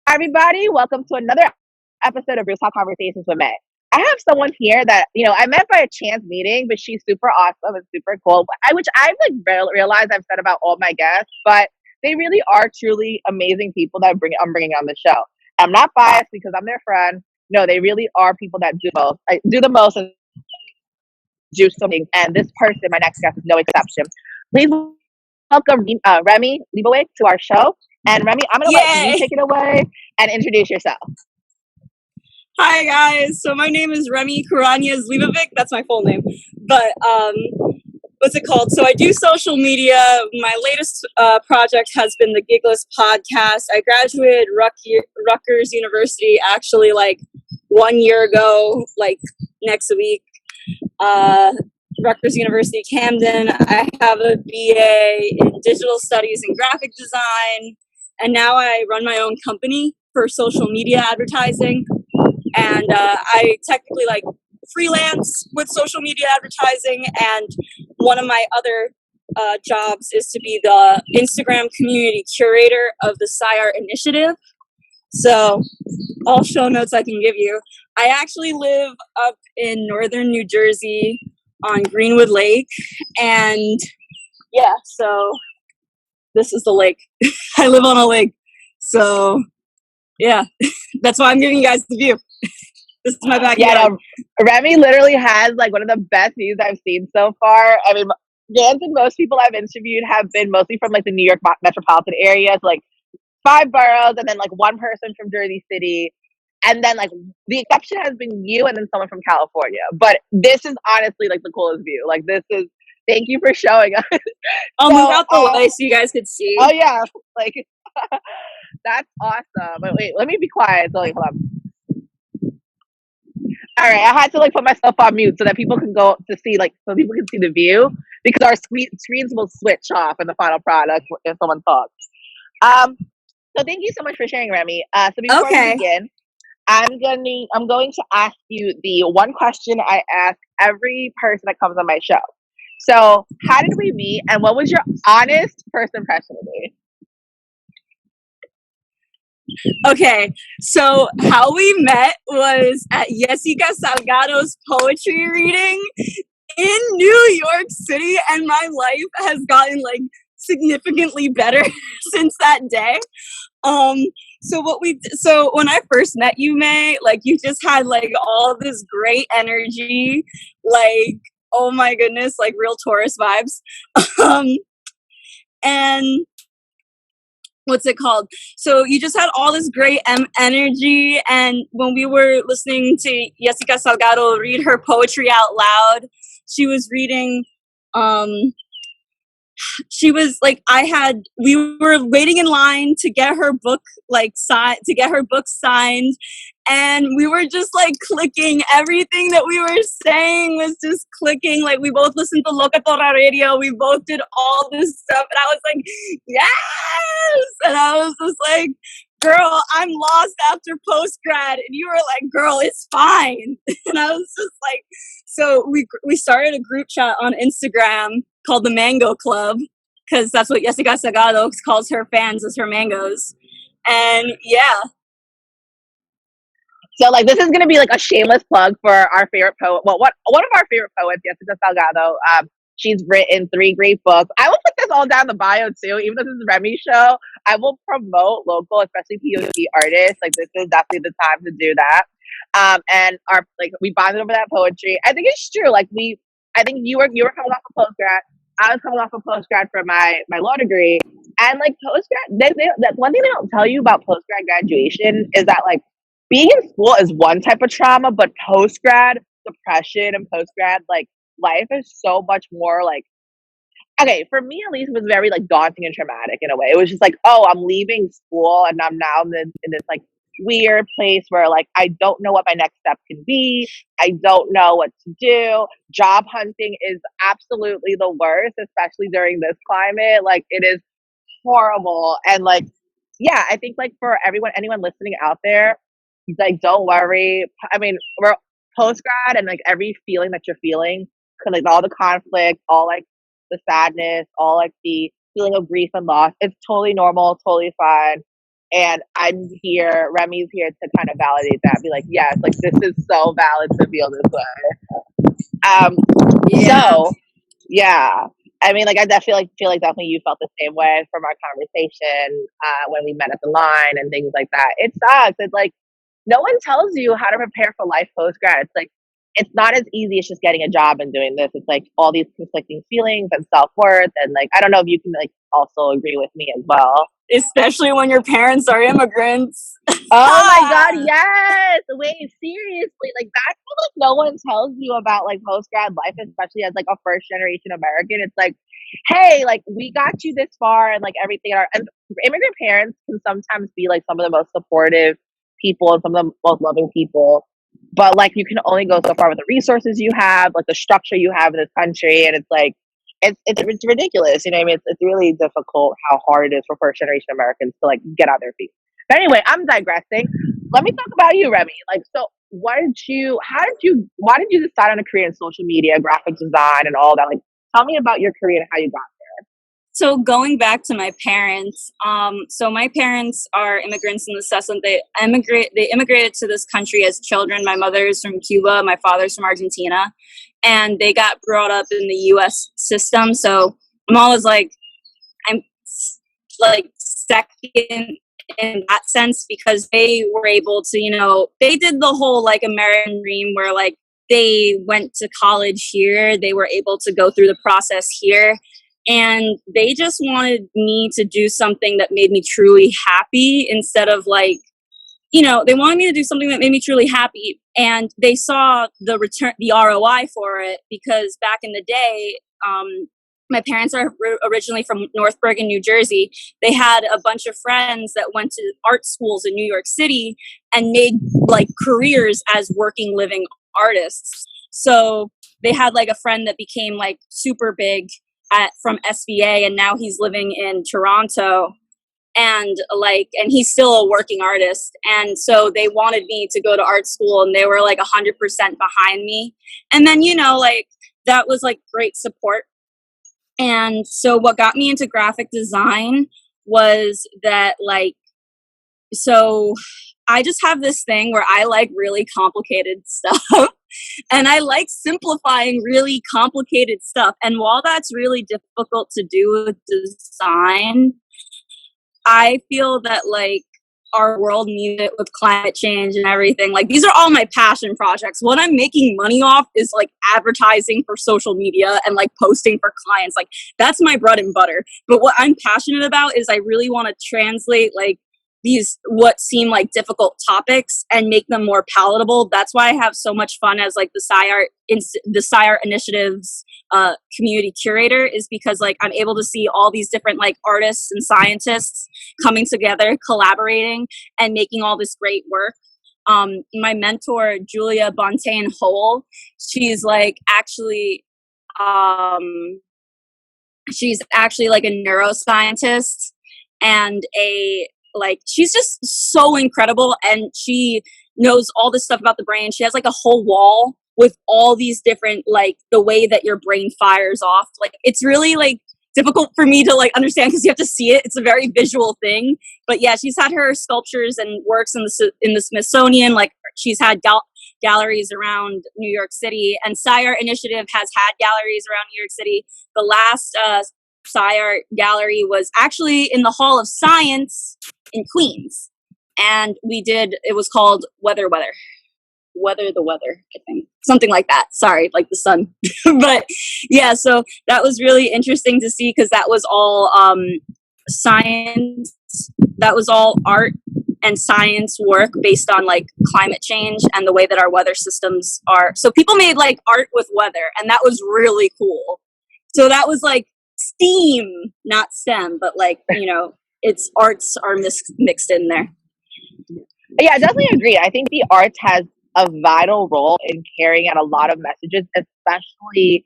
Hi, everybody. Welcome to another episode of Rooftop Conversations with May. I have someone here that, I met by a chance meeting, but she's super awesome and super cool, which I've realized I've said about all my guests, but they really are truly amazing people that I'm bringing on the show. I'm not biased because I'm their friend. No, they really are people that do the most and do something. And this person, my next guest, is no exception. Please welcome Remi Leibovic to our show. And Remi, I'm going to let you Yay! take it away and introduce yourself. Hi guys. So my name is Remi Leibovic. That's my full name. But what's it called? So I do social media. My latest project has been the Gigless podcast. I graduated Rutgers University actually like 1 year ago, like next week. Rutgers University Camden. I have a BA in digital studies and graphic design, and now I run my own company for social media advertising. And I technically like freelance with social media advertising, and one of my other jobs is to be the Instagram community curator of the SciArt initiative. So all show notes I can give you. I actually live up in northern New Jersey on Greenwood Lake, and yeah, so this is the lake. I live on a lake, so yeah, that's why I'm giving you guys the view. This is my backyard. Yeah, no, Remi literally has like one of the best views I've seen so far. I mean, granted, most people I've interviewed have been mostly from like the New York metropolitan area, so, like 5 boroughs, and then like one person from Jersey City, and then like the exception has been you, and then someone from California. But this is honestly like the coolest view. Like this is. Thank you for showing us. I'll move out the way so you guys could see. Oh yeah, like that's awesome. But wait, let me be quiet. So like, hold on. All right, I had to like put myself on mute so that people can go to see so people can see the view because our screens will switch off in the final product if someone talks. So thank you so much for sharing, Remi. So before we begin, I'm going to ask you the one question I ask every person that comes on my show. So, how did we meet, and what was your honest first impression of me? Okay, so how we met was at Jessica Salgado's poetry reading in New York City, and my life has gotten like significantly better since that day. So when I first met you, May, like you just had like all this great energy, like oh my goodness, like real Taurus vibes. And what's it called? So you just had all this great energy, and when we were listening to Jessica Salgado read her poetry out loud, she was reading she was like we were waiting in line to get her book signed, and we were just like clicking. Everything that we were saying was just clicking. Like we both listened to Locatora radio, we both did all this stuff, and I was like, yes. And I was just like, girl, I'm lost after post grad, and you were like, girl, it's fine. And I was just like, so we started a group chat on Instagram called the Mango Club, because that's what Jessica Salgado calls her fans, as her mangoes. And yeah. So like this is gonna be like a shameless plug for our favorite poet. Well, one of our favorite poets, Jessica Salgado. She's written 3 great books. I will put this all down the bio too, even though this is Remi's show. I will promote local, especially POC artists. Like this is definitely the time to do that. And we bonded over that poetry. I think it's true. Like I think you were coming off of postgrad. I was coming off of postgrad for my law degree, and like postgrad, that's one thing they don't tell you about postgrad graduation is that like being in school is one type of trauma, but postgrad depression and postgrad like life is so much more like. Okay, for me at least, it was very like daunting and traumatic in a way. It was just like, oh, I'm leaving school and I'm now in this like weird place where like I don't know what my next step can be. I don't know what to do. Job hunting is absolutely the worst, especially during this climate. Like it is horrible. And like, yeah, I think like for anyone listening out there, like don't worry. I mean, we're post grad, and like every feeling that you're feeling, like all the conflict, all like the sadness, all like the feeling of grief and loss, it's totally normal, totally fine. And I'm here, Remi's here to kind of validate that, be like, yes, like this is so valid to feel this way. Um, Yeah. so yeah, I mean, like I feel like definitely you felt the same way from our conversation when we met at the line and things like that. It sucks. It's like no one tells you how to prepare for life post grad. It's like it's not as easy as just getting a job and doing this. It's like all these conflicting feelings and self worth, and like I don't know if you can like also agree with me as well. Especially when your parents are immigrants. Oh my God, yes. Wait, seriously, like that's what like no one tells you about like post grad life, especially as like a first generation American. It's like, hey, like we got you this far and like everything. And immigrant parents can sometimes be like some of the most supportive people and some of the most loving people. But like you can only go so far with the resources you have, like the structure you have in this country. And it's like it's ridiculous. You know what I mean? It's really difficult how hard it is for first generation Americans to like get on their feet. But anyway, I'm digressing. Let me talk about you, Remi. Like, so why did you decide on a career in social media, graphic design, and all that? Like, tell me about your career and how you got So going back to my parents, so my parents are immigrants in the sense that they immigrated to this country as children. My mother's from Cuba, my father's from Argentina, and they got brought up in the U.S. system. So I'm always like, I'm like second in that sense because they were able to, they did the whole like American dream where like they went to college here, they were able to go through the process here, and they just wanted me to do something that made me truly happy instead of like, they wanted me to do something that made me truly happy, and they saw the ROI for it because back in the day, my parents are originally from North Bergen, New Jersey. They had a bunch of friends that went to art schools in New York City and made like careers as working, living artists. So they had like a friend that became like super big from SVA, and now he's living in Toronto, and he's still a working artist, and so they wanted me to go to art school, and they were like 100% behind me, and then like that was like great support. And so what got me into graphic design was that so I just have this thing where I like really complicated stuff and I like simplifying really complicated stuff, and while that's really difficult to do with design, I feel that like our world needs it with climate change and everything. Like these are all my passion projects. What I'm making money off is like advertising for social media and like posting for clients. Like that's my bread and butter. But what I'm passionate about is I really want to translate like these what seem like difficult topics and make them more palatable. That's why I have so much fun as like the SciArt initiatives community curator, is because like I'm able to see all these different like artists and scientists coming together, collaborating, and making all this great work. My mentor Julia Bontain Hole, she's like she's actually like a neuroscientist and she's just so incredible, and she knows all this stuff about the brain. She has like a whole wall with all these different like the way that your brain fires off. Like it's really like difficult for me to like understand because you have to see it. It's a very visual thing. But yeah, she's had her sculptures and works in the Smithsonian. Like she's had galleries around New York City, and SciArt Initiative has had galleries around New York City. The last SciArt gallery was actually in the Hall of Science in Queens, and it was called Weather the Weather, I think, something like that. Sorry, like the sun. But yeah, so that was really interesting to see because that was all science, that was all art and science work based on like climate change and the way that our weather systems are. So people made like art with weather, and that was really cool. So that was like STEAM, not STEM, but like, it's arts are mixed in there. Yeah, I definitely agree. I think the arts has a vital role in carrying out a lot of messages, especially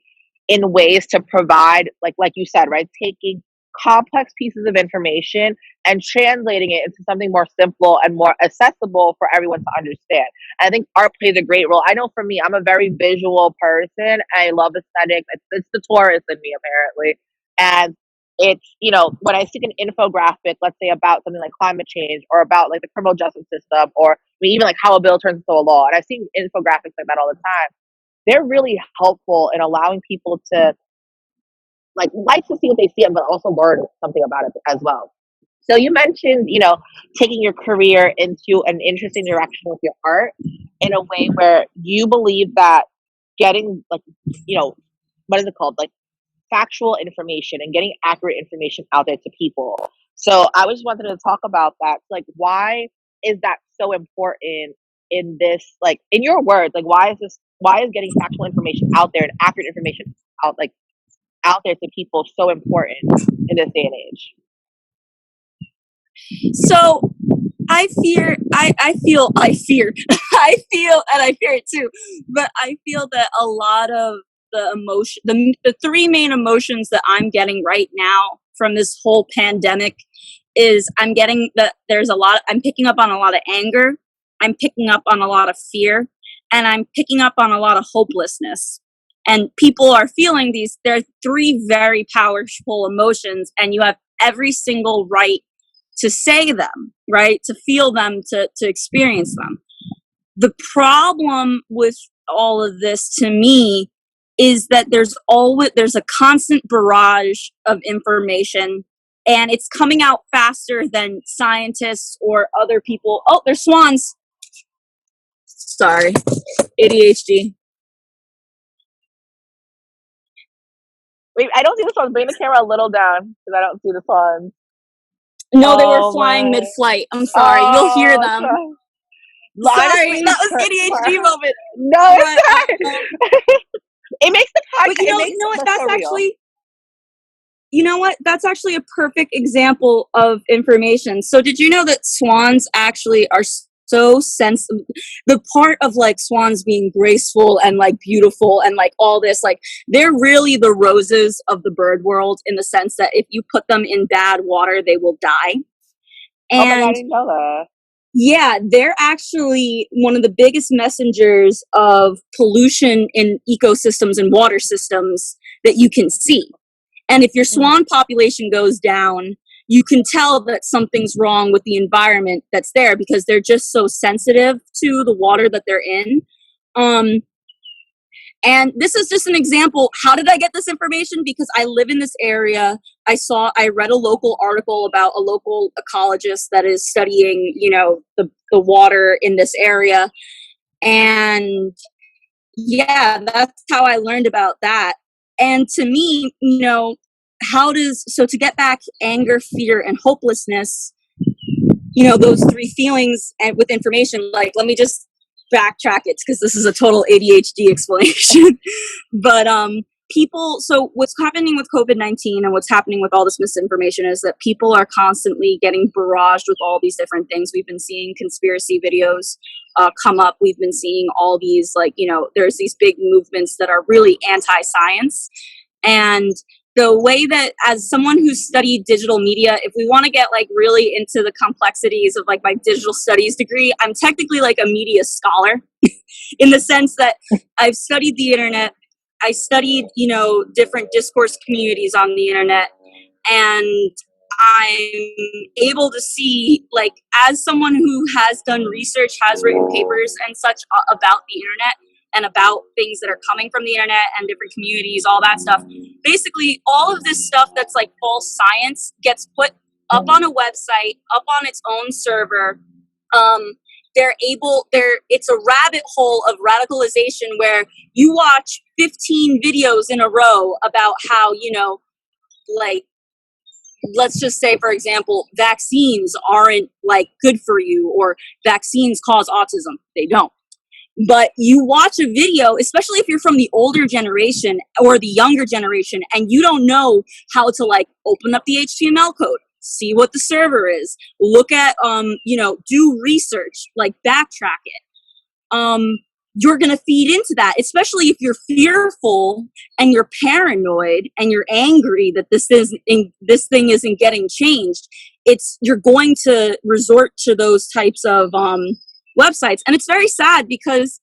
in ways to provide, like you said, right, taking complex pieces of information and translating it into something more simple and more accessible for everyone to understand. And I think art plays a great role. I know for me, I'm a very visual person. I love aesthetics. It's the tourist in me, apparently. And it's, you know, when I see an infographic, let's say about something like climate change or about like the criminal justice system, or I mean, even like how a bill turns into a law, and I've seen infographics like that all the time. They're really helpful in allowing people to like to see what they see, but also learn something about it as well. So you mentioned, you know, taking your career into an interesting direction with your art in a way where you believe that getting like, you know, what is it called? Like factual information and getting accurate information out there to people. So I was wanted to talk about that. Like, why is that so important in this, like in your words, like why is getting factual information out there and accurate information out there to people so important in this day and age? So I feel I fear I feel, and I fear it too, but I feel that a lot of the emotion, the three main emotions that I'm getting right now from this whole pandemic is I'm getting that I'm picking up on a lot of anger, I'm picking up on a lot of fear, and I'm picking up on a lot of hopelessness. And people are feeling these, there are three very powerful emotions, and you have every single right to say them, right? To feel them, to experience them. The problem with all of this to me is that there's a constant barrage of information, and it's coming out faster than scientists or other people. Oh, there's swans. Sorry. ADHD. Wait, I don't see the swans. Bring the camera a little down because I don't see the swans. No, they were Oh flying my. mid-flight. I'm sorry. You'll hear Oh, them. Sorry, honestly, that was ADHD moment. no, But it's not. It makes the but podcast. It you makes know what? the That's show real. actually, you know what? That's actually a perfect example of information. So did you know that swans actually are so sensitive? The part of like swans being graceful and like beautiful and like all this, like they're really the roses of the bird world, in the sense that if you put them in bad water, they will die. Oh my god, I And didn't know that. yeah, they're actually one of the biggest messengers of pollution in ecosystems and water systems that you can see. And if your swan population goes down, you can tell that something's wrong with the environment that's there, because they're just so sensitive to the water that they're in. And this is just an example. How did I get this information? Because I live in this area. I read a local article about a local ecologist that is studying, you know, the water in this area. And yeah, that's how I learned about that. And to me, you know, so to get back anger, fear, and hopelessness, you know, those three feelings, and with information, like, let me just backtrack it because this is a total ADHD explanation. But so what's happening with COVID-19 and what's happening with all this misinformation is that people are constantly getting barraged with all these different things. We've been seeing conspiracy videos come up. We've been seeing all these, like, you know, there's these big movements that are really anti-science. And the way that, as someone who's studied digital media, if we want to get like really into the complexities of like my digital studies degree, I'm technically like a media scholar in the sense that I've studied the internet. I studied, you know, different discourse communities on the internet, and I'm able to see, like, as someone who has done research, has written papers and such about the internet and about things that are coming from the internet and different communities, all that stuff. Basically, all of this stuff that's like false science gets put up on a website, up on its own server. It's a rabbit hole of radicalization where you watch 15 videos in a row about how, you know, like, let's just say, for example, vaccines aren't like good for you, or vaccines cause autism. They don't. But you watch a video, especially if you're from the older generation or the younger generation, and you don't know how to like open up the HTML code, see what the server is, look at, you know, do research, like backtrack it. You're going to feed into that, especially if you're fearful and you're paranoid and you're angry that this thing isn't getting changed. You're going to resort to those types of websites. And it's very sad because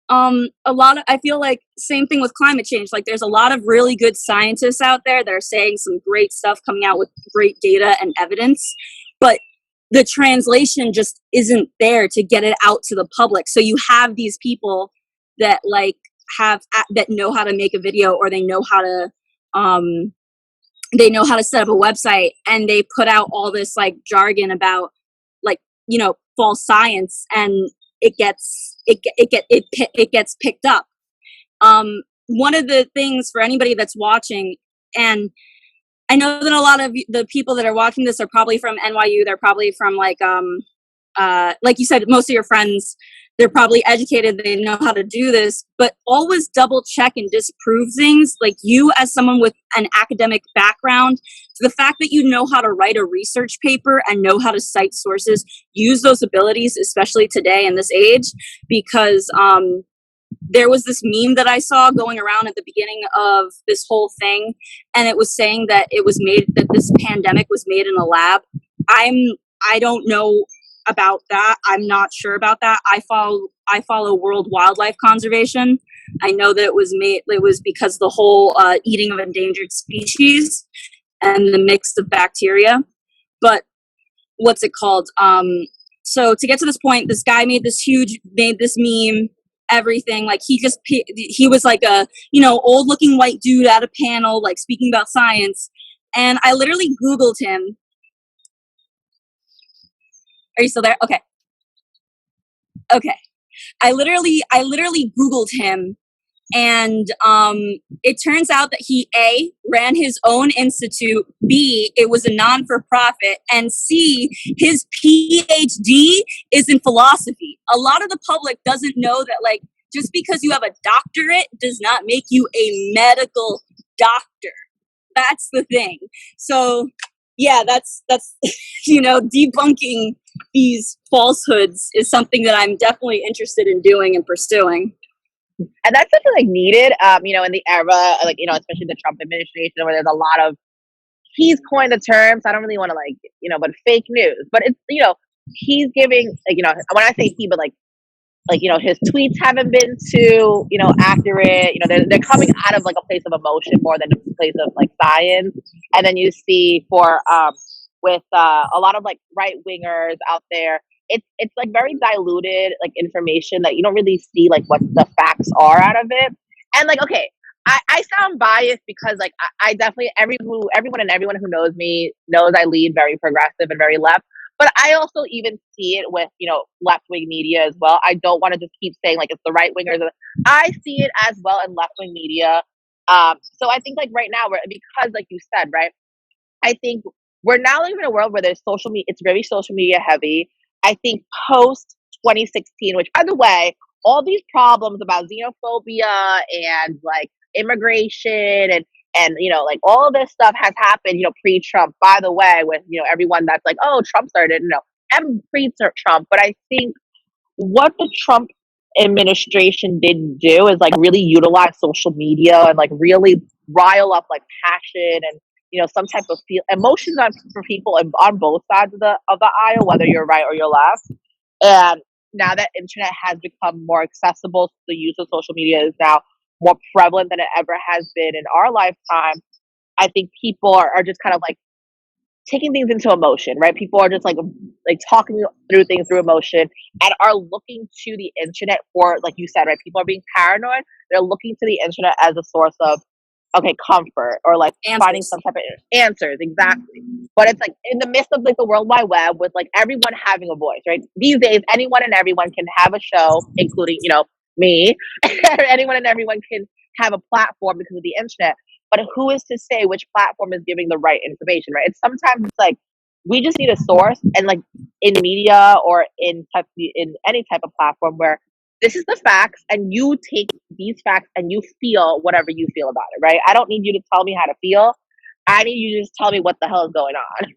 I feel like same thing with climate change. Like there's a lot of really good scientists out there that are saying some great stuff, coming out with great data and evidence, but the translation just isn't there to get it out to the public. So you have these people that like that know how to make a video, or they know how to set up a website, and they put out all this like jargon about like, you know, false science, and it gets picked up. One of the things for anybody that's watching, and I know that a lot of the people that are watching this are probably from NYU. They're probably from like you said, most of your friends, they're probably educated. They know how to do this, but always double check and disprove things. Like you, as someone with an academic background, the fact that you know how to write a research paper and know how to cite sources, use those abilities, especially today in this age, because there was this meme that I saw going around at the beginning of this whole thing, and it was saying that this pandemic was made in a lab. I don't know about that. I'm not sure about that. I follow World Wildlife Conservation. I know that it was because the whole eating of endangered species and the mix of bacteria. But what's it called? So to get to this point, this guy made this meme, everything. Like he was like a, you know, old looking white dude at a panel, like speaking about science. And I literally Googled him. Are you still there? Okay. I literally Googled him, and it turns out that he A, ran his own institute, B, it was a non-for-profit, and C, his PhD is in philosophy. A lot of the public doesn't know that, like, just because you have a doctorate does not make you a medical doctor. That's the thing. So yeah, that's you know, debunking these falsehoods is something that I'm definitely interested in doing and pursuing. And that's something like needed, you know, in the era, like, you know, especially the Trump administration, where there's a lot of, he's coined the term, so I don't really want to like, you know, but fake news. But it's, you know, he's giving, like, you know, when I say he, but like, you know, his tweets haven't been too, you know, accurate. You know, they're coming out of like a place of emotion more than a place of like science. And then you see with a lot of like right wingers out there, it's like very diluted like information that you don't really see like what the facts are out of it. And like, okay, I sound biased because like I definitely everyone who knows me knows I lean very progressive and very left. But I also even see it with, you know, left wing media as well. I don't want to just keep saying like it's the right wingers. I see it as well in left wing media. So I think like right now because like you said, right, I think we're now living in a world where there's social media. It's very social media heavy. I think post 2016, which by the way, all these problems about xenophobia and like immigration and you know, like all of this stuff has happened, you know, pre-Trump, by the way, with, you know, everyone that's like, oh, Trump started, you know, and pre-Trump. But I think what the Trump administration didn't do is like really utilize social media and like really rile up like passion and, you know, some type of emotions for people on both sides of the aisle, whether you're right or you're left. And now that internet has become more accessible, the use of social media is now more prevalent than it ever has been in our lifetime. I think people are just kind of like taking things into emotion, right? People are just like talking through things through emotion and are looking to the internet for, like you said, right? People are being paranoid. They're looking to the internet as a source of, okay, comfort or like finding some type of answers. Exactly. But it's like in the midst of like the World Wide Web with like everyone having a voice, right? These days, anyone and everyone can have a show, including, you know, me. Anyone and everyone can have a platform because of the internet. But who is to say which platform is giving the right information, right? It's sometimes it's like we just need a source, and like in media or in any type of platform where this is the facts, and you take these facts and you feel whatever you feel about it, right? I don't need you to tell me how to feel. I need you to just tell me what the hell is going on.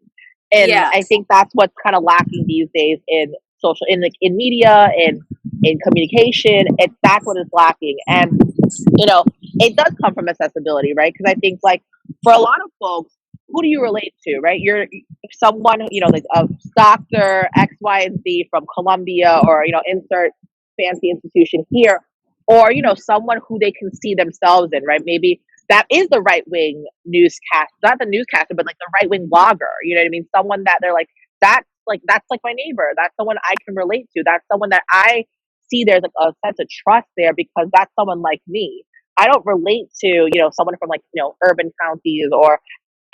And yeah. I think that's what's kind of lacking these days in in media, in communication. That's what is lacking. And, you know, it does come from accessibility, right? Because I think like for a lot of folks, who do you relate to, right? You're someone, you know, like a doctor X, Y, and Z from Columbia, or, you know, insert fancy institution here. or, someone who they can see themselves in, right? Maybe that is the right wing newscast, not the newscaster, but like the right wing blogger. You know what I mean? Someone that they're that's like my neighbor. That's someone I can relate to. That's someone that I see there's like a sense of trust there because that's someone like me. I don't relate to, someone from like, urban counties or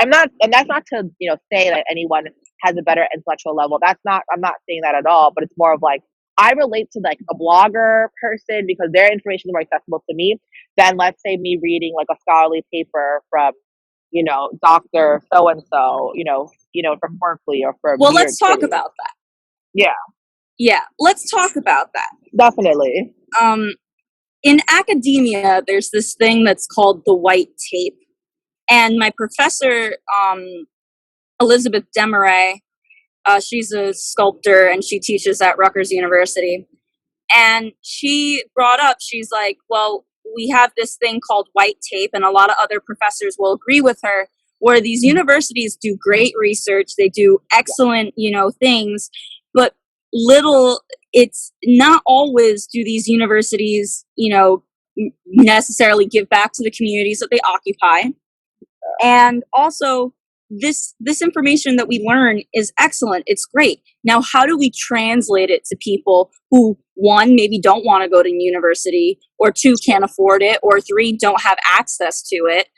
and that's not to, say that anyone has a better intellectual level. I'm not saying that at all, but it's more of like, I relate to like a blogger person because their information is more accessible to me than let's say me reading like a scholarly paper from, Dr. So and so, from Berkeley or from Well, New York let's talk City. about that. Yeah. Yeah, let's talk about that. Definitely. In academia, there's this thing that's called the white tape. And my professor, Elizabeth Desmarais, she's a sculptor and she teaches at Rutgers University. And she brought up, she's like, well, we have this thing called white tape, and a lot of other professors will agree with her, where these universities do great research, they do excellent, things, but it's not always do these universities, necessarily give back to the communities that they occupy. And also, this information that we learn is excellent. It's great. Now, how do we translate it to people who, one, maybe don't want to go to university, or two, can't afford it, or three, don't have access to it?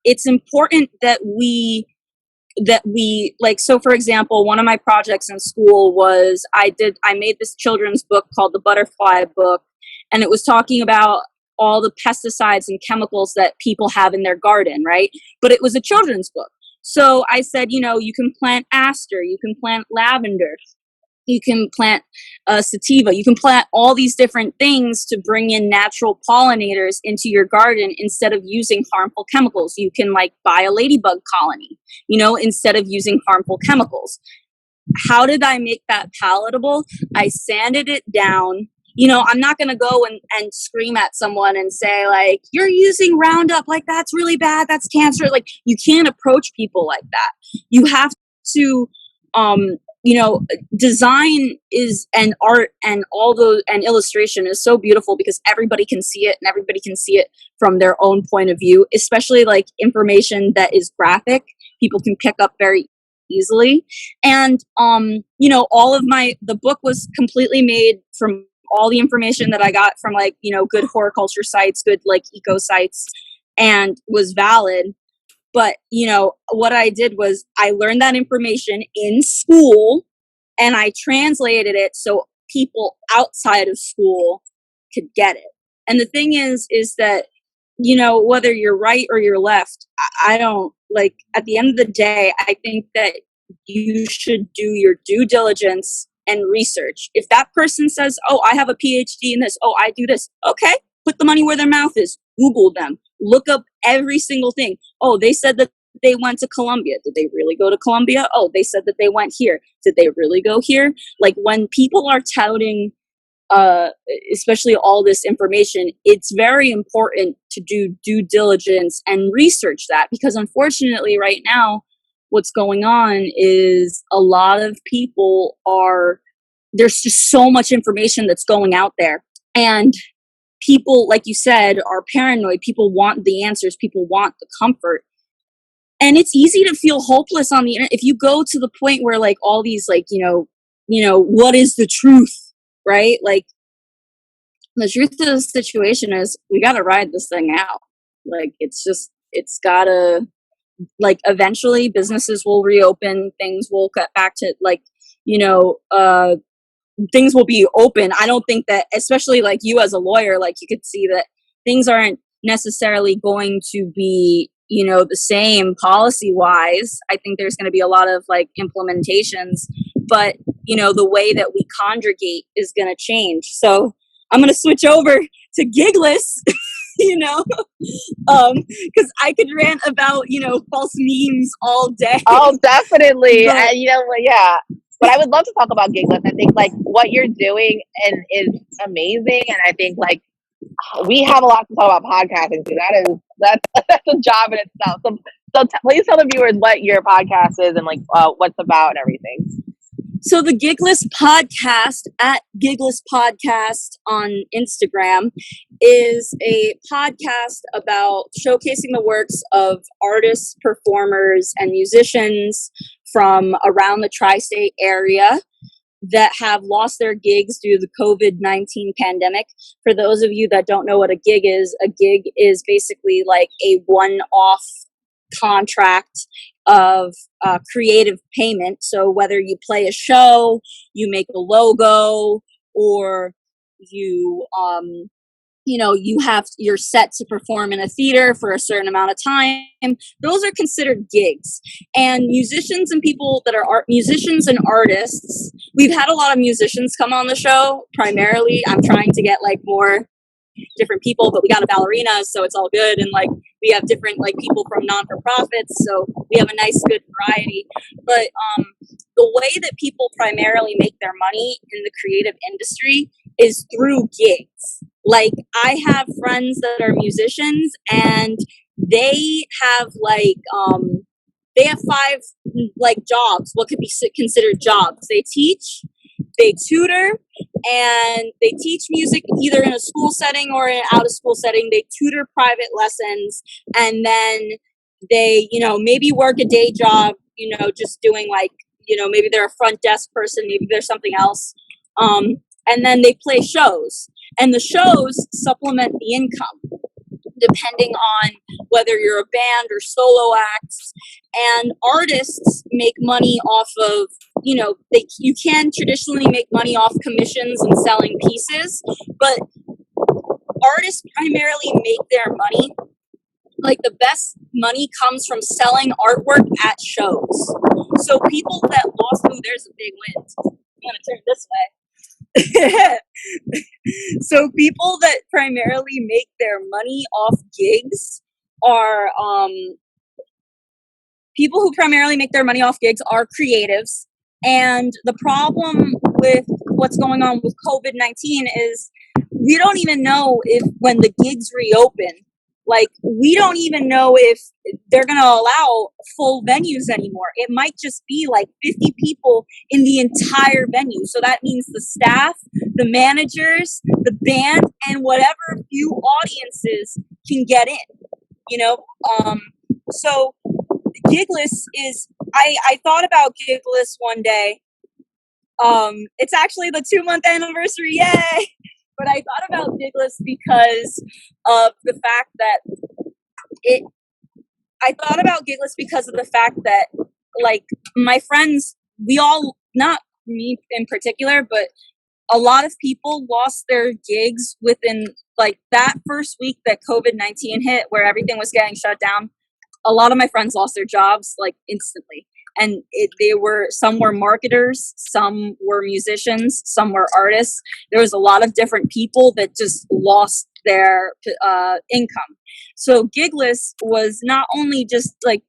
It's important that we like, so for example, one of my projects in school was I made this children's book called The Butterfly Book, and it was talking about all the pesticides and chemicals that people have in their garden, right? But it was a children's book. So I said, you can plant aster, you can plant lavender, you can plant sativa, you can plant all these different things to bring in natural pollinators into your garden instead of using harmful chemicals. You can like buy a ladybug colony, instead of using harmful chemicals. How did I make that palatable? I sanded it down. I'm not going to go and scream at someone and say, like, you're using Roundup, like, that's really bad, that's cancer. Like, you can't approach people like that. You have to, design is, and art and all those, and illustration is so beautiful because everybody can see it and everybody can see it from their own point of view, especially like information that is graphic. People can pick up very easily. And, all of the book was completely made from all the information that I got from like, good horticulture sites, good like eco sites, and was valid. But, what I did was I learned that information in school and I translated it so people outside of school could get it. And the thing is that, whether you're right or you're left, I don't like, at the end of the day, I think that you should do your due diligence and research. If that person says, oh, I have a PhD in this, oh, I do this, okay, put the money where their mouth is. Google them. Look up every single thing. Oh, they said that they went to Columbia. Did they really go to Columbia? Oh, they said that they went here. Did they really go here? Like, when people are touting, especially all this information, it's very important to do due diligence and research that, because unfortunately right now, what's going on is a lot of people there's just so much information that's going out there. And people, like you said, are paranoid. People want the answers. People want the comfort. And it's easy to feel hopeless on the internet. If you go to the point where like all these like, what is the truth, right? Like, the truth of the situation is we got to ride this thing out. Like, it's gotta, like, eventually businesses will reopen, things will get back to like, things will be open. I don't think that, especially like you as a lawyer, like you could see that things aren't necessarily going to be, the same policy wise. I think there's going to be a lot of like implementations, but the way that we congregate is going to change. So I'm going to switch over to Gigless, because I could rant about, false memes all day. Oh, definitely. But, and yeah. But I would love to talk about Gigless. I think like what you're doing is amazing, and I think like we have a lot to talk about podcasting too. That's a job in itself. So please tell the viewers what your podcast is and like what's about and everything. So the Gigless Podcast at Gigless Podcast on Instagram is a podcast about showcasing the works of artists, performers, and musicians from around the tri-state area that have lost their gigs due to the COVID-19 pandemic. For those of you that don't know what a gig is basically like a one-off contract of creative payment. So whether you play a show, you make a logo, or you you're set to perform in a theater for a certain amount of time, those are considered gigs. And musicians and people that are musicians and artists, we've had a lot of musicians come on the show. Primarily I'm trying to get like more different people, but we got a ballerina, so it's all good. And like we have different like people from non-for-profits, so we have a nice good variety. But the way that people primarily make their money in the creative industry is through gigs. Like I have friends that are musicians, and they have they have 5 like jobs, what could be considered jobs. They teach, they tutor, and they teach music either in a school setting or in an out of school setting. They tutor private lessons, and then they, maybe work a day job, just doing like, maybe they're a front desk person, maybe there's something else. And then they play shows, and the shows supplement the income depending on whether you're a band or solo acts. And artists make money off of, you can traditionally make money off commissions and selling pieces, but artists primarily make their money, like the best money comes from selling artwork at shows. So people that lost, there's a big wind. I'm going to turn this way. So people that primarily make their money off gigs are people who primarily make their money off gigs are creatives. And the problem with what's going on with COVID-19 is we don't even know if when the gigs reopen, like we don't even know if they're going to allow full venues anymore. It might just be like 50 people in the entire venue. So that means the staff, the managers, the band, and whatever few audiences can get in, So Gigless is, I thought about Gigless one day. It's actually the 2-month anniversary, yay! But I thought about Gigless because of the fact that like my friends, we all, not me in particular, but a lot of people lost their gigs within like that first week that COVID-19 hit, where everything was getting shut down. A lot of my friends lost their jobs like instantly. And some were marketers, some were musicians, some were artists. There was a lot of different people that just lost their income. So Gigless was not only just like,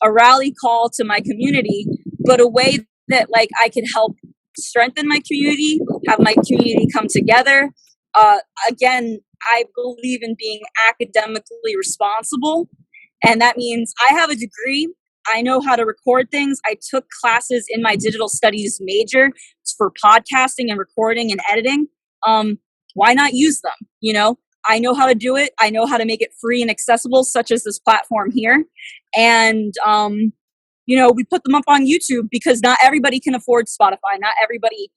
a rally call to my community, but a way that like I could help strengthen my community, have my community come together. Again, I believe in being academically responsible. And that means I have a degree. I know how to record things. I took classes in my digital studies major for podcasting and recording and editing. Why not use them? I know how to do it. I know how to make it free and accessible, such as this platform here. And, we put them up on YouTube because not everybody can afford Spotify. Not everybody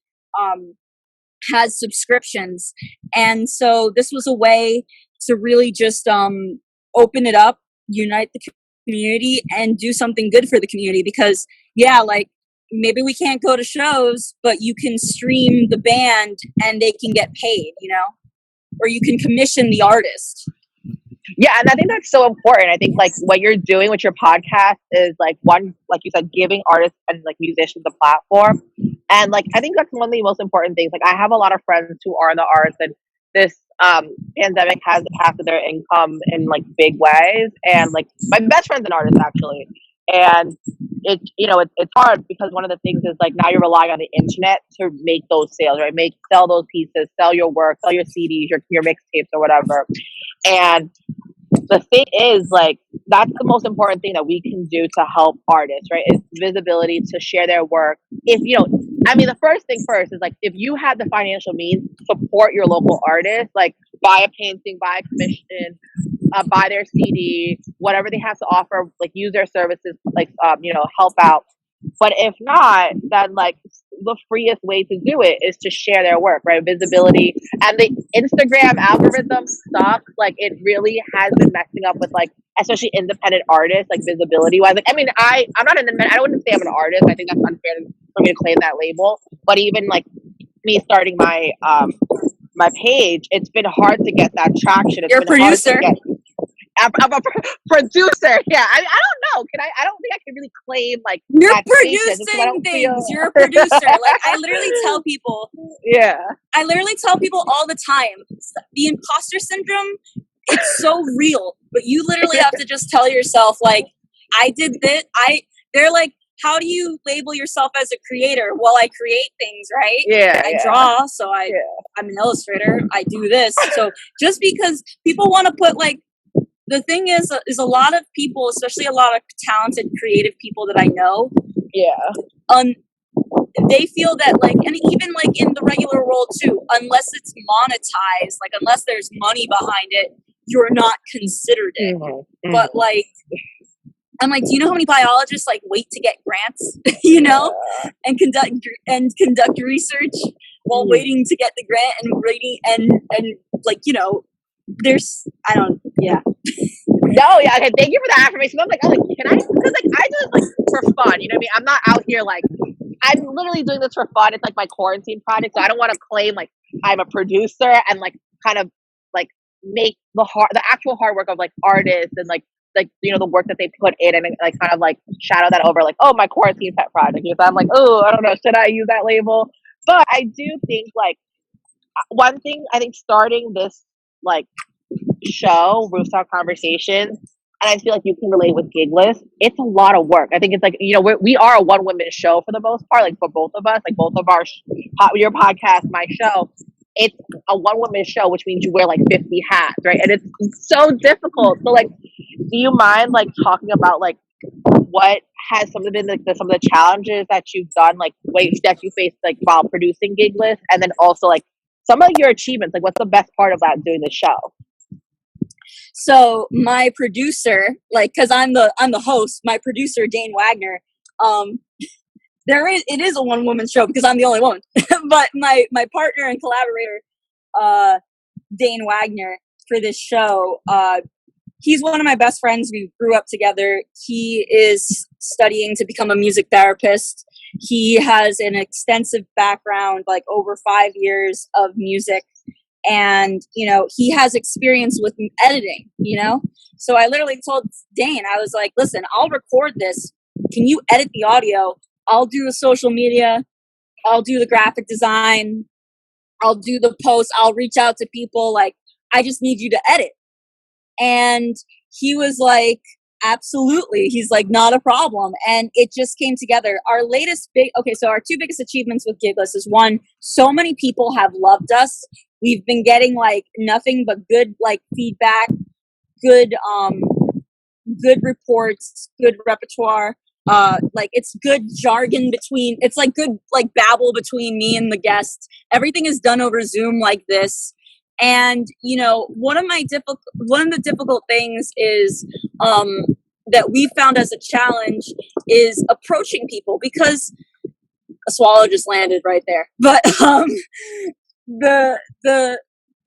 has subscriptions. And so this was a way to really just open it up, unite the community, and do something good for the community. Because like maybe we can't go to shows, but you can stream the band and they can get paid, or you can commission the artist. Yeah, and I think that's so important. I think like what you're doing with your podcast is like one, like you said, giving artists and like musicians a platform. And like I think that's one of the most important things. Like I have a lot of friends who are in the arts, and this pandemic has impacted their income in like big ways. And like my best friend's an artist actually, and it's hard because one of the things is like now you're relying on the internet to make those sales, right? Sell those pieces, sell your work, sell your CDs, your mixtapes or whatever. And the thing is, like, that's the most important thing that we can do to help artists, right? Is visibility, to share their work. If you know, I mean, the first thing first is like, if you have the financial means, support your local artist. Like, buy a painting, buy a commission, buy their CD, whatever they have to offer. Like, use their services, like, help out. But if not, then like the freest way to do it is to share their work, right? Visibility, and the Instagram algorithm sucks. Like, it really has been messing up with, like, especially independent artists, like, visibility wise. Like, I mean, I'm not an independent. I wouldn't say I'm an artist. I think that's unfair for me to claim that label. But even like me starting my page, it's been hard to get that traction. It's You're a been hard to producer. get. I'm a producer. Yeah, I don't know. I don't think I can really claim like You're that status. I producing don't things. feel. You're a producer. Like, I literally tell people Yeah. all the time, the imposter syndrome, it's so real, but you literally have to just tell yourself, like, I did this. They're like, how do you label yourself as a creator? Well, I create things, right? Yeah. I draw, so I'm an illustrator. I do this. So just because people want to put, like, the thing is a lot of people, especially a lot of talented creative people that I know, they feel that, like, and even like in the regular world too, unless it's monetized, like, unless there's money behind it, you're not considered it. Mm-hmm. But like, I'm like, do you know how many biologists like wait to get grants, you know, and conduct research while waiting to get the grant and rating and like, you know, there's, I don't, yeah. No, yeah, okay, thank you for the affirmation. I'm like, can I? Because like, I do this like for fun. You know what I mean? I'm not out here like, I'm literally doing this for fun. It's like my quarantine project, so I don't want to claim like I'm a producer and like kind of like make the actual hard work of like artists and like the work that they put in, and like kind of like shadow that over like, oh, my quarantine pet project. So I'm like, oh, I don't know, should I use that label? But I do think like one thing, I think starting this like show, Rooftop Conversations, and I feel like you can relate with Gigless, it's a lot of work. I think it's like, we are a one woman show for the most part, like for both of us, like both of your podcast, my show. It's a one woman show, which means you wear like 50 hats, right? And it's so difficult. So like, do you mind like talking about like what has some of the challenges that you've done, like that you faced like while producing Gigless, and then also like some of your achievements, like what's the best part about doing the show? So my producer, like, cause I'm the host, my producer, Dane Wagner, it is a one woman show because I'm the only woman, but my partner and collaborator, Dane Wagner, for this show, he's one of my best friends. We grew up together. He is studying to become a music therapist. He has an extensive background, like over 5 years of music. And, he has experience with editing, So I literally told Dane, I was like, listen, I'll record this. Can you edit the audio? I'll do the social media. I'll do the graphic design. I'll do the post. I'll reach out to people. Like, I just need you to edit. And he was like, absolutely. He's like, not a problem. And it just came together. Our two biggest achievements with Gigless is, one, so many people have loved us. We've been getting like nothing but good like feedback, good reports, good repertoire. Like, it's good jargon it's like good like babble between me and the guests. Everything is done over Zoom like this. And one of the difficult things is that we found as a challenge is approaching people, because a swallow just landed right there. But the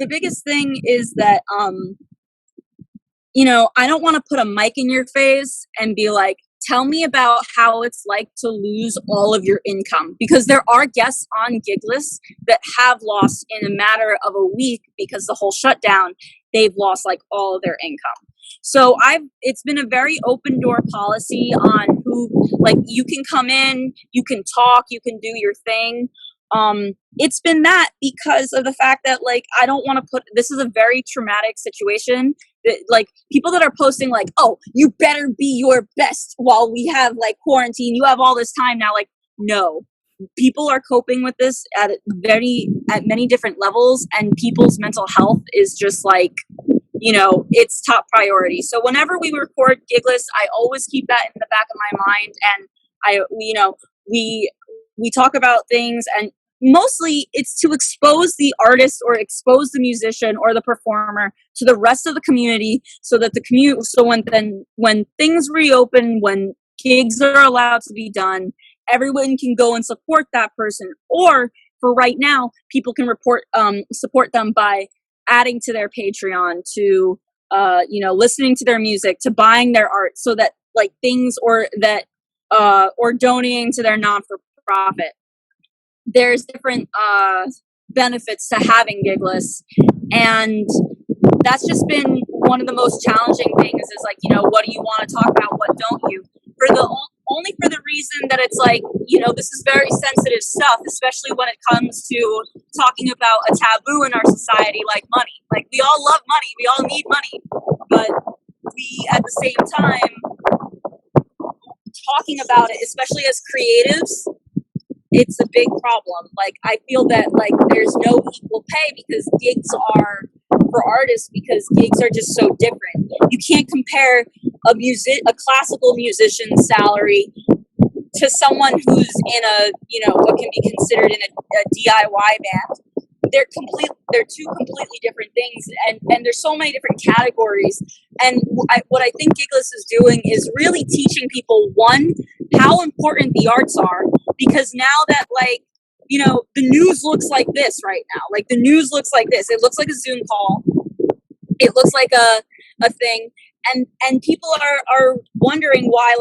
biggest thing is that I don't want to put a mic in your face and be like, tell me about how it's like to lose all of your income, because there are guests on Gigless that have lost in a matter of a week, because the whole shutdown, they've lost like all of their income. So it's been a very open door policy on who, like, you can come in, you can talk, you can do your thing. It's been that because of the fact that, like, I don't want to this is a very traumatic situation. That, like, people that are posting like, oh, you better be your best while we have like quarantine, you have all this time now. Like, no, people are coping with this at many different levels, and people's mental health is just like it's top priority. So whenever we record Gigless, I always keep that in the back of my mind, and we talk about things, and mostly it's to expose the artist or expose the musician or the performer to the rest of the community, so that when things reopen, when gigs are allowed to be done, everyone can go and support that person. Or for right now, people can support them by adding to their Patreon, to listening to their music, to buying their art, so that like things or donating to their non-for-profit. There's different benefits to having Gigless, and that's just been one of the most challenging things, is like, what do you want to talk about, what don't you, only for the reason that it's like, this is very sensitive stuff, especially when it comes to talking about a taboo in our society, like money. Like, we all love money, we all need money, but we, at the same time, talking about it, especially as creatives, it's a big problem. Like, I feel that like there's no equal pay because gigs are for artists, because gigs are just so different. You can't compare a classical musician's salary to someone who's in what can be considered in a DIY band. They're two completely different things, and there's so many different categories. And what I think Gigless is doing is really teaching people, one, how important the arts are, because now that the news looks like this right now. Like, the news looks like this. It looks like a Zoom call. It looks like a thing. And people are wondering why,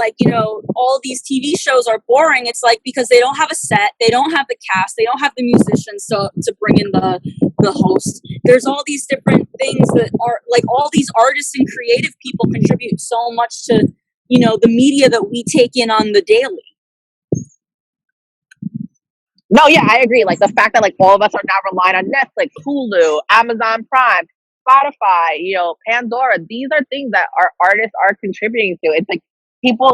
all these TV shows are boring. It's like, because they don't have a set, they don't have the cast, they don't have the musicians to bring in the host. There's all these different things that are like, all these artists and creative people contribute so much to the media that we take in on the daily. No, yeah, I agree. Like, the fact that like all of us are now relying on Netflix, Hulu, Amazon Prime, Spotify, Pandora. These are things that our artists are contributing to. It's like people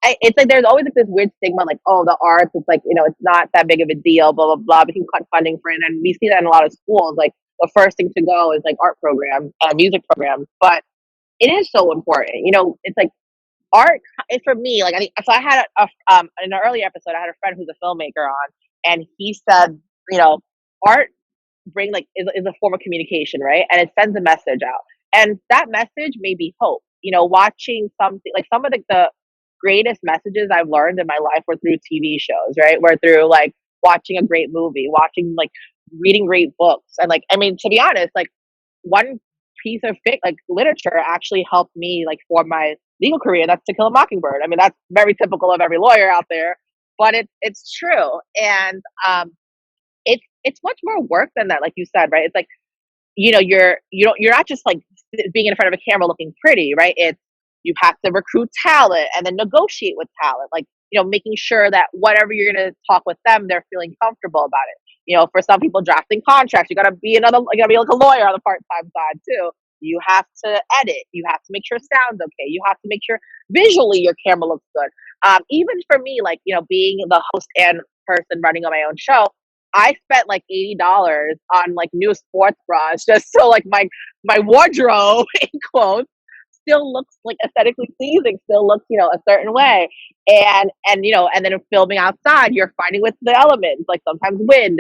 it's like there's always like this weird stigma, like, oh, the arts, it's like, it's not that big of a deal, blah, blah, blah. We can cut funding for it. And we see that in a lot of schools. Like, the first thing to go is like art programs, music programs. But it is so important. It's like art is for me. Like, I think so. I had in an earlier episode, I had a friend who's a filmmaker on, and he said, art is a form of communication, right? And it sends a message out, and that message may be hope. Watching something like some of the greatest messages I've learned in my life were through TV shows, right? Were through like watching a great movie, reading great books, and to be honest, like one piece of literature actually helped me form my legal career. That's To Kill a Mockingbird. I mean, that's very typical of every lawyer out there, but it's true, and it's much more work than that, like you said, right? It's like, you're not just like being in front of a camera looking pretty, right? It's, you have to recruit talent and then negotiate with talent, making sure that whatever you're going to talk with them, they're feeling comfortable about it. For some people, drafting contracts, you gotta be like a lawyer on the part-time side too. You have to edit. You have to make sure sound's okay. You have to make sure visually your camera looks good. Even for me, being the host and person running on my own show, I spent like $80 on new sports bras just so my wardrobe in quotes still looks aesthetically pleasing, still looks a certain way. And then filming outside, you're fighting with the elements, like sometimes wind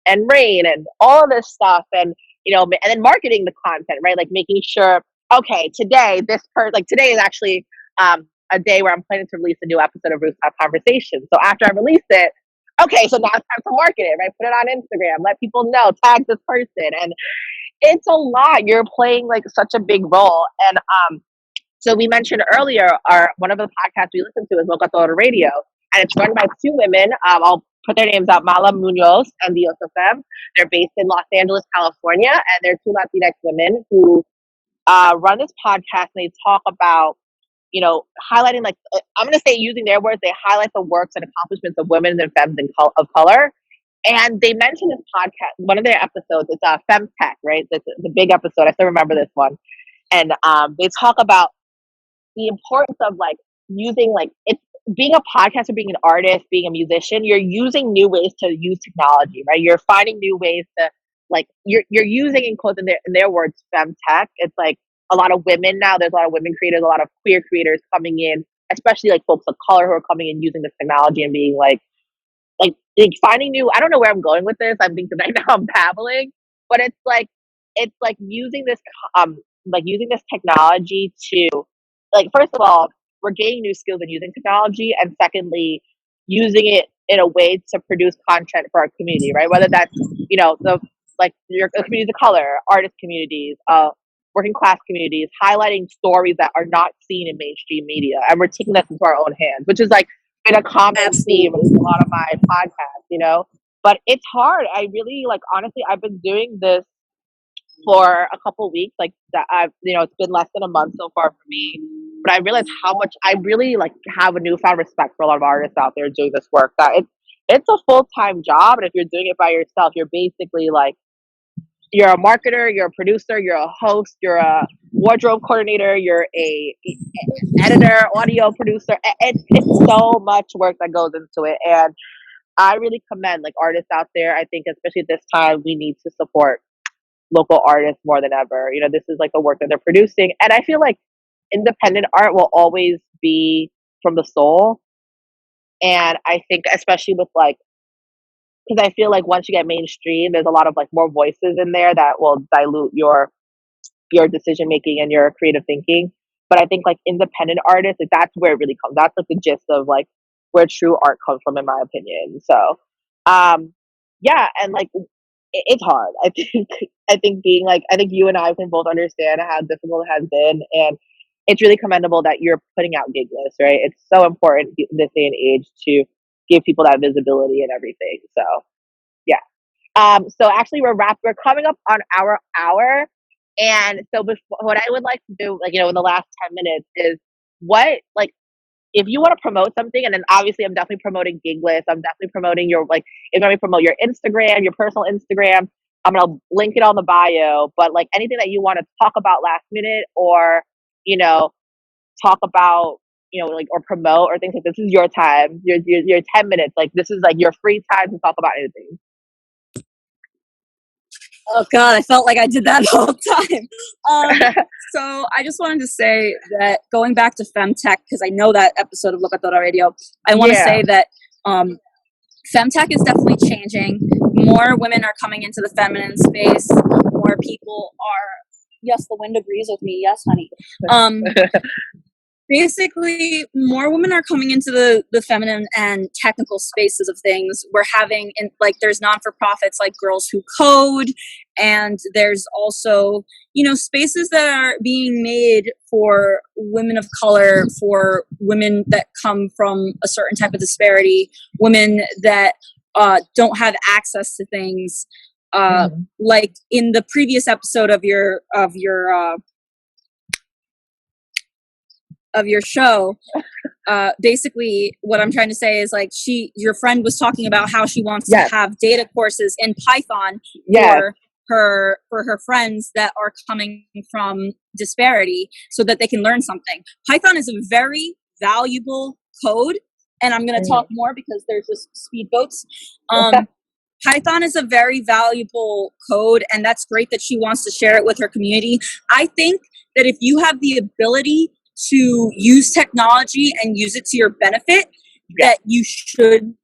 and rain and all of this stuff, and and then marketing the content, right? Like making sure, okay, today today is actually a day where I'm planning to release a new episode of Rooftop Conversation. So after I release it, okay, so now it's time to market it, right? Put it on Instagram, let people know, tag this person. And it's a lot. You're playing such a big role. And so we mentioned earlier, one of the podcasts we listen to is Locatora Radio, and it's run by two women. I'll put their names out, Mala Munoz and Dios Fem. They're based in Los Angeles, California, and they're two Latinx women who run this podcast, and they talk about, highlighting, I'm going to say, using their words, they highlight the works and accomplishments of women and femmes of color. And they mentioned this podcast, one of their episodes, it's Femtech, right? It's a big episode. I still remember this one. And they talk about the importance of using it's being a podcaster, being an artist, being a musician. You're using new ways to use technology, right? You're finding new ways to you're using, in quotes, in their words, femtech. It's a lot of women now. There's a lot of women creators, a lot of queer creators coming in, especially like folks of color who are coming in using this technology and being like finding new. I don't know where I'm going with this. I'm thinking right now I'm babbling, but it's like using this using this technology to, like, first of all, we're gaining new skills in using technology, and secondly, using it in a way to produce content for our community, right? Whether that's, the like your communities of color, artist communities, working class communities, highlighting stories that are not seen in mainstream media, and we're taking this into our own hands, which is like been a common theme in a lot of my podcasts. But it's hard. I really, like, honestly, I've been doing this for a couple of weeks, like that. It's been less than a month so far for me, but I realized how much I really like have a newfound respect for a lot of artists out there doing this work. That it's a full-time job, and if you're doing it by yourself, you're basically like, you're a marketer, you're a producer, you're a host, you're a wardrobe coordinator, you're a editor, audio producer. It's so much work that goes into it, and I really commend like artists out there. I think especially at this time, we need to support local artists more than ever. This is like the work that they're producing, and I feel like independent art will always be from the soul. And I think especially with like, because I feel like once you get mainstream, there's a lot of like more voices in there that will dilute your decision making and your creative thinking. But I think like independent artists, like that's where it really comes. That's like the gist of like where true art comes from, in my opinion. So, yeah, and like it's hard. I think you and I can both understand how difficult it has been, and it's really commendable that you're putting out gig lists, right? It's so important in this day and age to give people that visibility and everything. So, yeah. So actually, we're coming up on our hour, and so what I would like to do, like, in the last 10 minutes, is what, like, if you want to promote something, and then obviously I'm definitely promoting gig lists. I'm definitely promoting your, like, if you promote your Instagram, your personal Instagram, I'm gonna link it on the bio. But like anything that you want to talk about last minute, or talk about, like, or promote or things like this, is your time. Your 10 minutes. Like, this is like your free time to talk about anything. Oh God, I felt like I did that the whole time. So I just wanted to say that, going back to femtech, because I know that episode of Look at Total Radio, I want to say that femtech is definitely changing. More women are coming into the feminine space. More people are. Yes, the wind agrees with me. Yes, honey. Basically, more women are coming into the feminine and technical spaces of things. We're having, there's non-for-profits like Girls Who Code, and there's also, spaces that are being made for women of color, for women that come from a certain type of disparity, women that don't have access to things. Like in the previous episode of your show, basically what I'm trying to say is, like, your friend was talking about how she wants to have data courses in Python for her friends that are coming from disparity, so that they can learn something. Python is a very valuable code, and I'm going to talk more because there's just speedboats. Python is a very valuable code, and that's great that she wants to share it with her community. I think that if you have the ability to use technology and use it to your benefit, that you should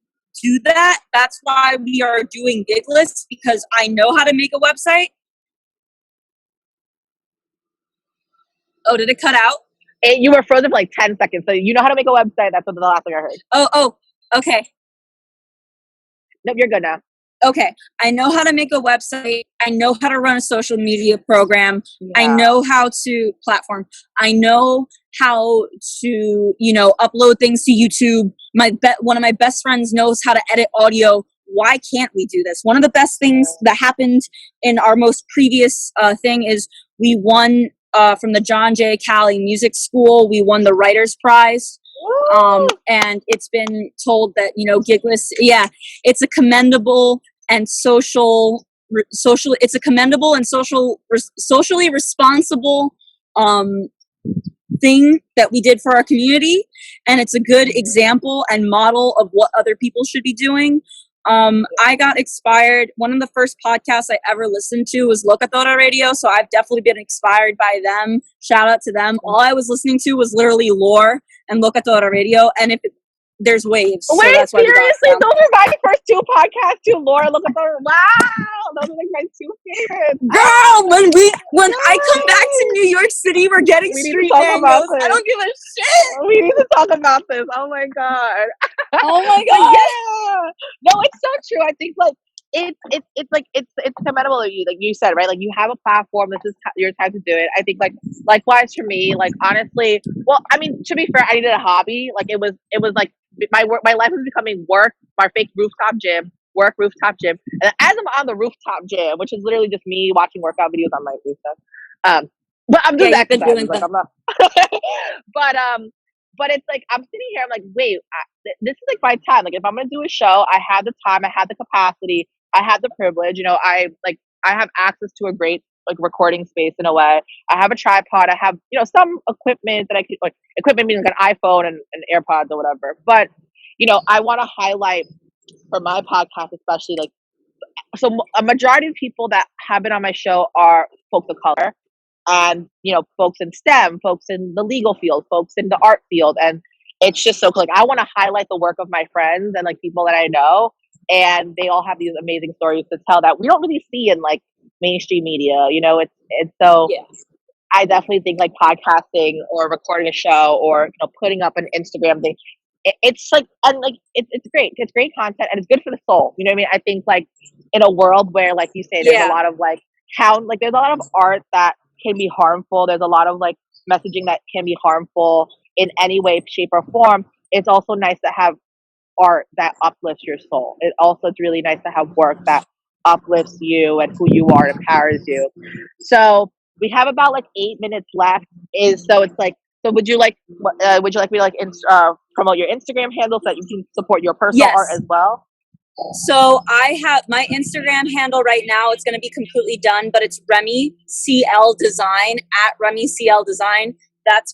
do that. That's why we are doing gig lists, because I know how to make a website. Oh, did it cut out? You were frozen for like 10 seconds. So you know how to make a website. That's what the last thing I heard. Oh, okay. Nope, you're good now. Okay, I know how to make a website. I know how to run a social media program. I know how to platform. I know how to, upload things to YouTube. One of my best friends knows how to edit audio. Why can't we do this? One of the best things that happened in our most previous thing is we won from the John J. Cali Music School. We won the Writers Prize. And it's been told that, gig lists, it's a commendable and socially responsible thing that we did for our community, and it's a good example and model of what other people should be doing. I got inspired. One of the first podcasts I ever listened to was Locatora Radio, so I've definitely been inspired by them. Shout out to them. All I was listening to was literally Lore and Locatora Radio, and there's waves, so Wait, that's why we got seriously? them. Those are my first two podcasts too. Laura, look at those. Wow, those are like my two favorites. Girl, when I come back to New York City, we're getting We need street to talk about mangoes. this. I don't give a shit. We need to talk about this. Oh my god. Oh my But god. yeah, no, it's so true. I think like it's commendable of you, like you said, right? Like you have a platform. This is your time to do it. I think like likewise for me. Like honestly, well, I mean, to be fair, I needed a hobby. Like it was like my work, my life was becoming work, my fake rooftop gym, work rooftop gym, and as I'm on the rooftop gym, which is literally just me watching workout videos on my rooftop. But I'm just You've been doing exercising. Like that. I'm not. But it's like I'm sitting here. I'm like, wait, this is like my time. Like if I'm gonna do a show, I have the time, I have the capacity, I have the privilege. You know, I have access to a great like recording space in a way. I have a tripod. I have some equipment that I could like equipment meaning like an iPhone and AirPods or whatever. But I want to highlight for my podcast especially like so a majority of people that have been on my show are folks of color and folks in STEM, folks in the legal field, folks in the art field, and it's just so cool. Like I want to highlight the work of my friends and like people that I know, and they all have these amazing stories to tell that we don't really see in like mainstream media. It's so. Yeah. I definitely think like podcasting or recording a show or putting up an Instagram thing. It's like and like it's great. It's great content and it's good for the soul. You know what I mean? I think like in a world where like you say there's a lot of like there's a lot of art that can be harmful. There's a lot of like messaging that can be harmful in any way, shape, or form. It's also nice to have art that uplifts your soul. It's really nice to have work that uplifts you and who you are and empowers you. So we have about like 8 minutes left. Would you like me to like promote your Instagram handle so that you can support your personal art as well? So I have my Instagram handle right now. It's going to be completely done, but it's Remi CL Design at Remi CL Design. That's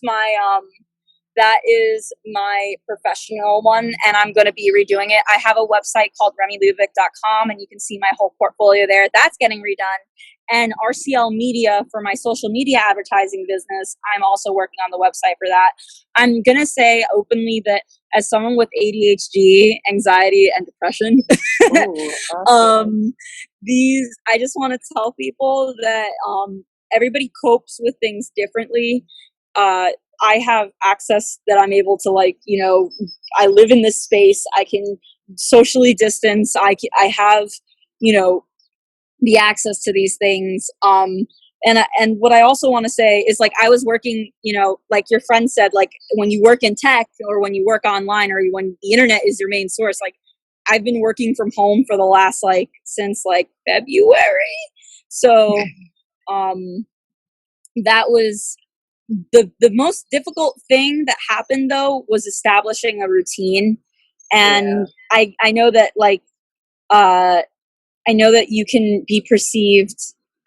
that is my professional one, and I'm going to be redoing it. I have a website called RemiLeibovic.com, and you can see my whole portfolio there. That's getting redone. And RCL Media for my social media advertising business, I'm also working on the website for that. I'm going to say openly that as someone with ADHD, anxiety, and depression, awesome. I just want to tell people that everybody copes with things differently. I have access that I'm able to I live in this space. I can socially distance. I have, the access to these things. And what I also want to say is like, I was working, like your friend said, like when you work in tech or when you work online or when the internet is your main source, like I've been working from home for the last, since February. So, that was, the most difficult thing that happened though was establishing a routine. And I know that I know that you can be perceived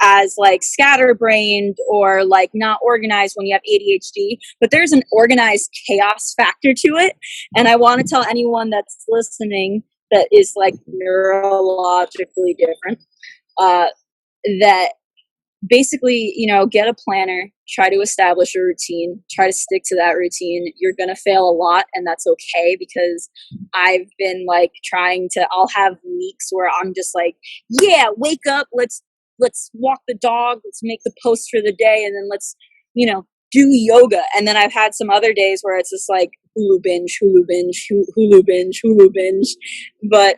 as scatterbrained or not organized when you have ADHD, but there's an organized chaos factor to it. And I want to tell anyone that's listening that is neurologically different, that basically, get a planner, try to establish a routine, try to stick to that routine. You're going to fail a lot, and that's okay, because I've been I'll have weeks where I'm just wake up, let's walk the dog, let's make the post for the day, and then let's, do yoga. And then I've had some other days where it's just Hulu binge, Hulu binge, Hulu binge, Hulu binge. But,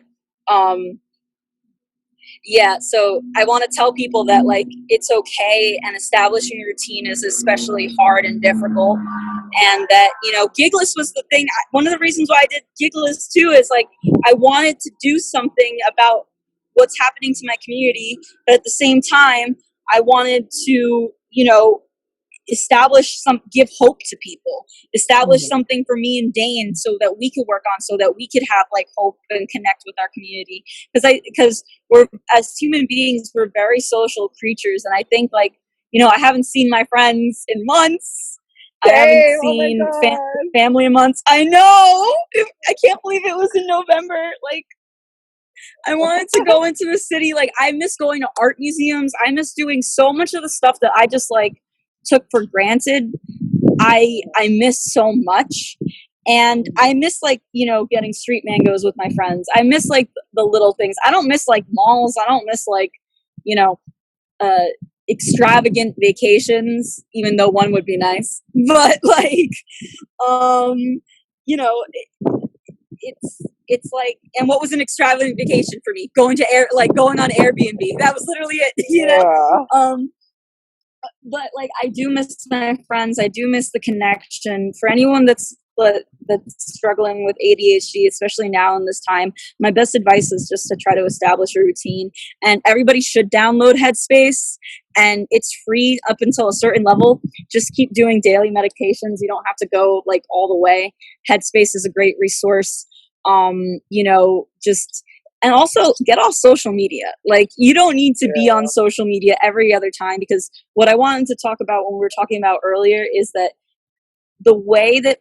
yeah, so I want to tell people that it's okay, and establishing a routine is especially hard and difficult, and that Gigless was the thing. One of the reasons why I did Gigless too is I wanted to do something about what's happening to my community, but at the same time I wanted to give hope to people, establish something for me and Dane so that we could work on, so that we could have hope and connect with our community. Because we're, as human beings, we're very social creatures. And I think I haven't seen my friends in months. I haven't seen family in months. I know. I can't believe it was in November. I wanted to go into the city. Like, I miss going to art museums. I miss doing so much of the stuff that I just like took for granted. I miss so much. And I miss, like, you know, getting street mangoes with my friends. I miss, like, the little things. I don't miss, like, malls. I don't miss, like, you know, extravagant vacations, even though one would be nice. But, like, you know, it's like, and what was an extravagant vacation for me? Going on Airbnb. That was literally it, you know? But like, I do miss my friends. I do miss the connection. For anyone that's struggling with ADHD, especially now in this time, my best advice is just to try to establish a routine. And everybody should download Headspace, and it's free up until a certain level. Just keep doing daily meditations. You don't have to go like all the way. Headspace is a great resource. You know, just, and also get off social media. Like, you don't need to be on social media every other time, because what I wanted to talk about when we were talking about earlier is that the way that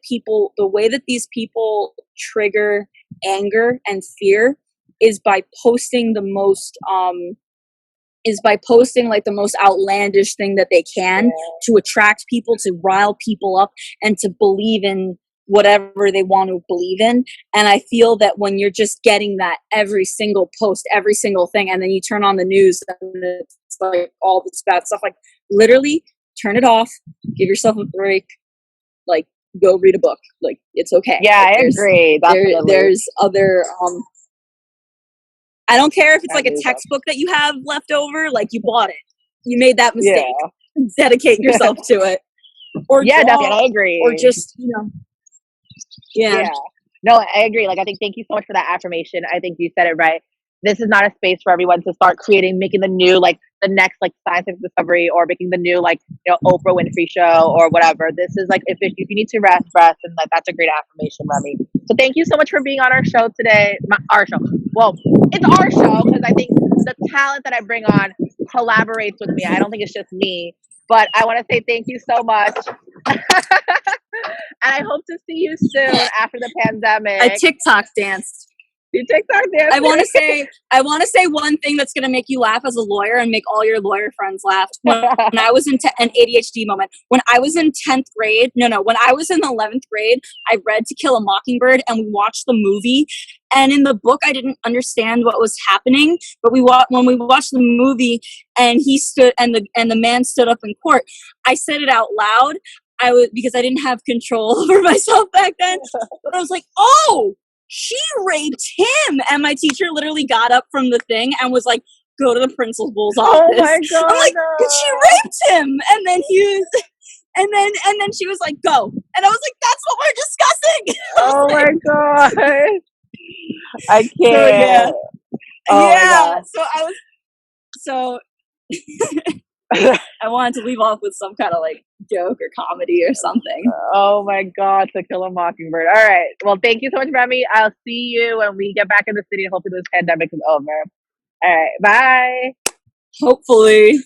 these people trigger anger and fear is by posting like the most outlandish thing that they can to attract people, to rile people up, and to believe in whatever they want to believe in. And I feel that when you're just getting that every single post, every single thing, and then you turn on the news and it's like all this bad stuff, like, literally turn it off, give yourself a break, like, go read a book. Like, it's okay. Yeah, like, I agree. there's other I don't care if it's like a textbook that you have left over, like, you bought it, you made that mistake, dedicate yourself to it, or definitely, I agree. or just, you know, no, I agree. Like, I think, thank you so much for that affirmation. I think you said it right. This is not a space for everyone to start making the new, like, the next, like, scientific discovery, or making the new, like, you know, Oprah Winfrey show or whatever. This is like, if you need to rest, and like, that's a great affirmation, Remi. So thank you so much for being on our show today. Our show. Well, it's our show, because I think the talent that I bring on collaborates with me. I don't think it's just me. But I want to say thank you so much. And I hope to see you soon after the pandemic. I TikTok danced. You TikTok dance. I want to say one thing that's going to make you laugh as a lawyer and make all your lawyer friends laugh. When I was in an ADHD moment, when I was in 10th grade, when I was in 11th grade, I read To Kill a Mockingbird, and we watched the movie. And in the book, I didn't understand what was happening. But when we watched the movie, and he stood, and the man stood up in court, I said it out loud. Because I didn't have control over myself back then. But I was like, oh, she raped him. And my teacher literally got up from the thing and was like, go to the principal's office. Oh my God. I'm like, but she raped him. And then and then she was like, go. And I was like, that's what we're discussing. Oh my God. I can't. So, yeah. Oh yeah. So I wanted to leave off with some kind of like joke or comedy or something. Oh my God, To Kill a Mockingbird. All right. Well, thank you so much, Remi. I'll see you when we get back in the city, and hopefully this pandemic is over. All right. Bye. Hopefully.